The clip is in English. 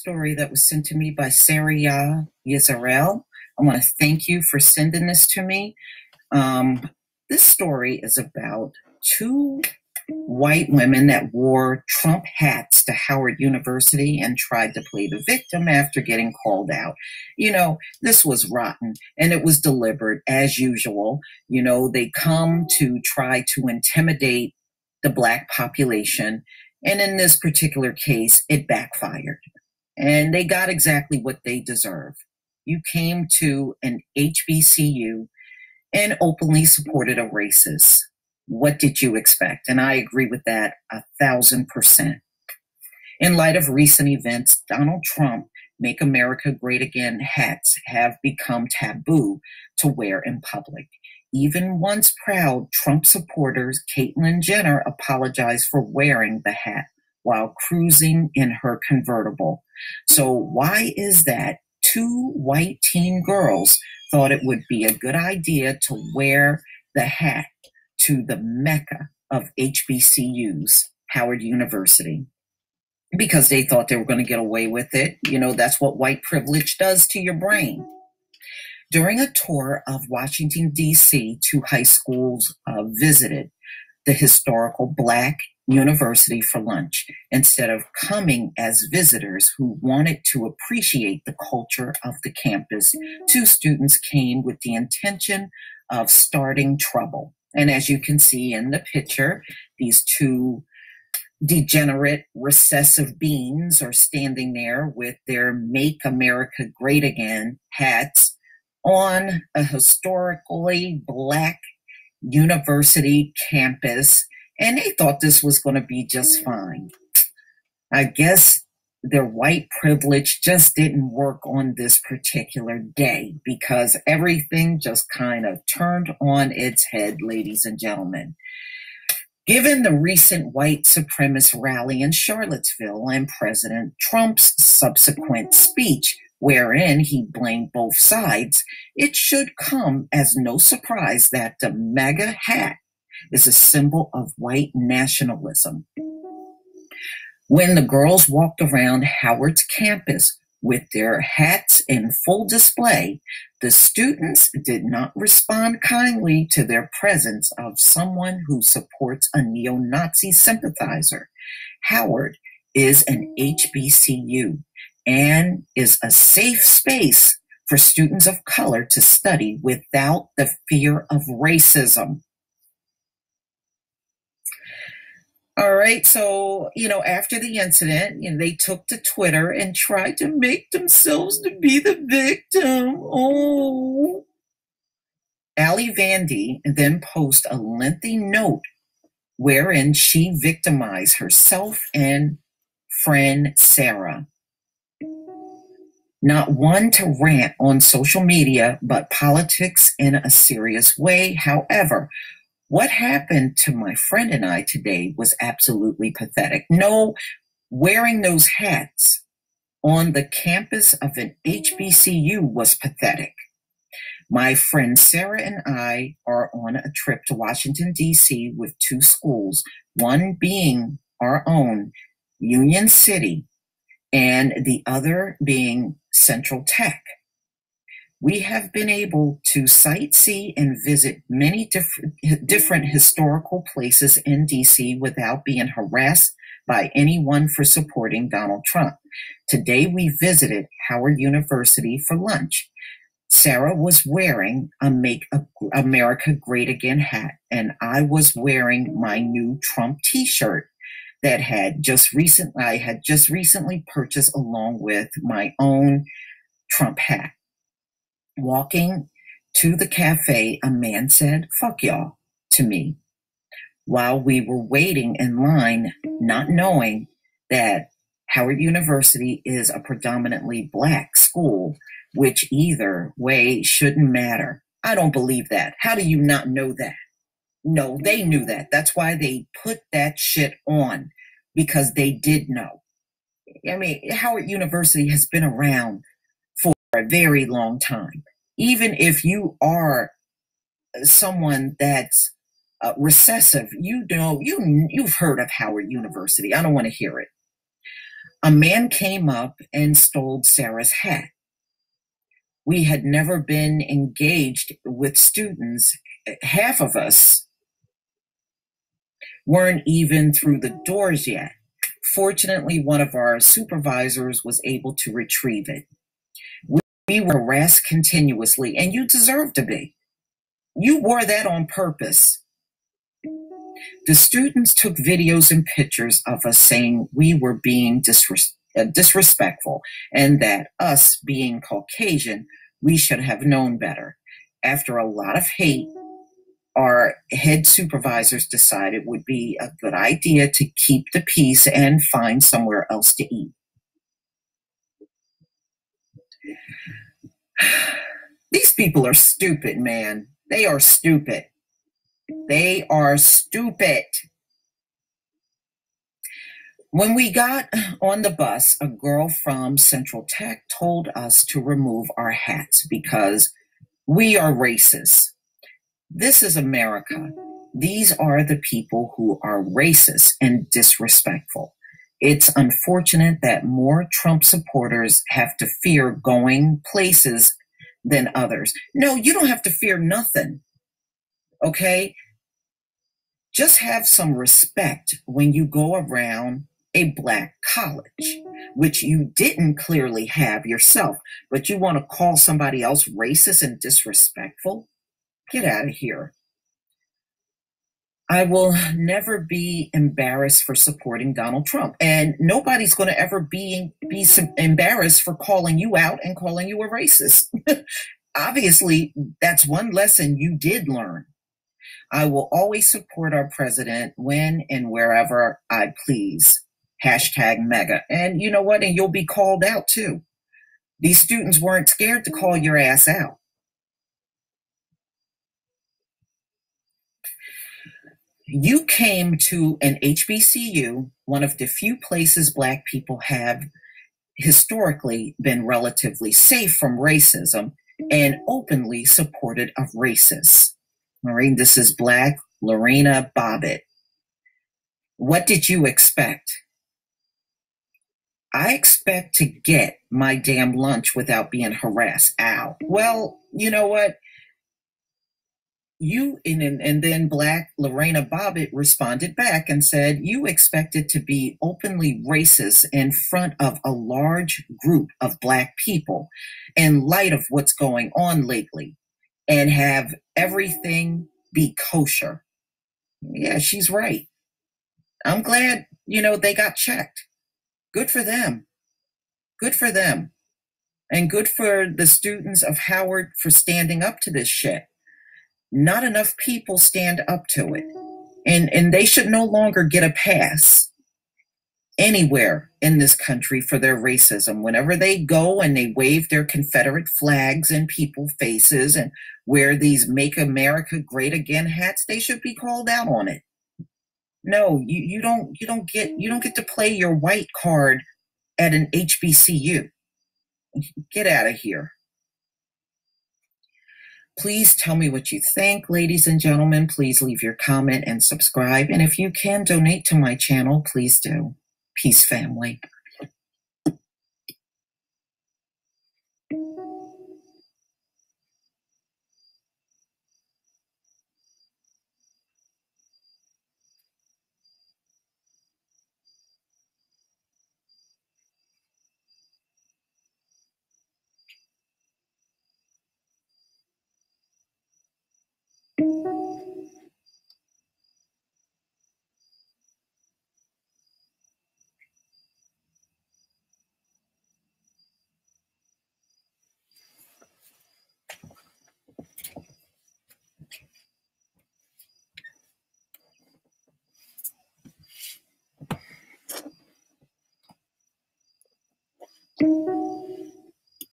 story that was sent to me by Sarah Yisrael. I want to thank you for sending this to me. This story is about two white women that wore Trump hats to Howard University and tried to play the victim after getting called out. This was rotten, and it was deliberate as usual. They come to try to intimidate the Black population. And in this particular case, it backfired. And they got exactly what they deserve. You came to an HBCU and openly supported a racist. What did you expect? And I agree with that 1,000%. In light of recent events, Donald Trump Make America Great Again hats have become taboo to wear in public. Even once proud Trump supporters, Caitlyn Jenner apologized for wearing the hat while cruising in her convertible. So why is that? Two white teen girls thought it would be a good idea to wear the hat to the mecca of HBCUs, Howard University, because they thought they were going to get away with it. That's what white privilege does to your brain. During a tour of Washington, D.C., two high schools visited the historical Black University for lunch. Instead of coming as visitors who wanted to appreciate the culture of the campus, two students came with the intention of starting trouble. And as you can see in the picture, these two degenerate, recessive beings are standing there with their Make America Great Again hats on a historically Black university campus, and they thought this was going to be just fine. I guess their white privilege just didn't work on this particular day, because everything just kind of turned on its head, ladies and gentlemen. Given the recent white supremacist rally in Charlottesville and President Trump's subsequent speech, wherein he blamed both sides, it should come as no surprise that the MAGA hat is a symbol of white nationalism. When the girls walked around Howard's campus with their hats in full display, the students did not respond kindly to their presence of someone who supports a neo-Nazi sympathizer. Howard is an HBCU and is a safe space for students of color to study without the fear of racism. All right, so, after the incident, they took to Twitter and tried to make themselves to be the victim. Oh. Ali Vandy then posted a lengthy note wherein she victimized herself and friend Sarah. Not one to rant on social media, but politics in a serious way. However, what happened to my friend and I today was absolutely pathetic. No, wearing those hats on the campus of an HBCU was pathetic. My friend Sarah and I are on a trip to Washington, D.C. with two schools, one being our own, Union City, and the other being Central Tech. We have been able to sightsee and visit many different historical places in D.C. without being harassed by anyone for supporting Donald Trump. Today we visited Howard University for lunch. Sarah was wearing a Make America Great Again hat, and I was wearing my new Trump t-shirt that I had just recently purchased along with my own Trump hat. Walking to the cafe, a man said, "Fuck y'all," to me while we were waiting in line, not knowing that Howard University is a predominantly Black school, which either way shouldn't matter. I don't believe that. How do you not know that? No, they knew that. That's why they put that shit on, because they did know. I mean, Howard University has been around for a very long time. Even if you are someone that's recessive, you've heard of Howard University. I don't want to hear it. A man came up and stole Sarah's hat. We had never been engaged with students. Half of us weren't even through the doors yet. Fortunately, one of our supervisors was able to retrieve it. We were harassed continuously, and you deserve to be. You wore that on purpose. The students took videos and pictures of us saying we were being disrespectful, and that us being Caucasian, we should have known better. After a lot of hate, our head supervisors decided it would be a good idea to keep the peace and find somewhere else to eat. These people are stupid, man. They are stupid. They are stupid. When we got on the bus, a girl from Central Tech told us to remove our hats because we are racist. This is America. These are the people who are racist and disrespectful. It's unfortunate that more Trump supporters have to fear going places than others. No, you don't have to fear nothing. Okay? Just have some respect when you go around a black college, which you didn't clearly have yourself, but you want to call somebody else racist and disrespectful? Get out of here. I will never be embarrassed for supporting Donald Trump, and nobody's going to ever be embarrassed for calling you out and calling you a racist. Obviously, that's one lesson you did learn. I will always support our president when and wherever I please. #mega. And you know what? And you'll be called out too. These students weren't scared to call your ass out. You came to an HBCU, one of the few places Black people have historically been relatively safe from racism and openly supported of racists. All right, this is Black Lorena Bobbitt. What did you expect? I expect to get my damn lunch without being harassed. Ow. Well, you know what? And then Black Lorena Bobbitt responded back and said, you expected to be openly racist in front of a large group of Black people in light of what's going on lately and have everything be kosher. Yeah, she's right. I'm glad, they got checked. Good for them. Good for them. And good for the students of Howard for standing up to this shit. Not enough people stand up to it. And they should no longer get a pass anywhere in this country for their racism. Whenever they go and they wave their Confederate flags in people's faces and wear these Make America Great Again hats, they should be called out on it. No, you don't get to play your white card at an HBCU. Get out of here. Please tell me what you think, ladies and gentlemen. Please leave your comment and subscribe. And if you can donate to my channel, please do. Peace, family.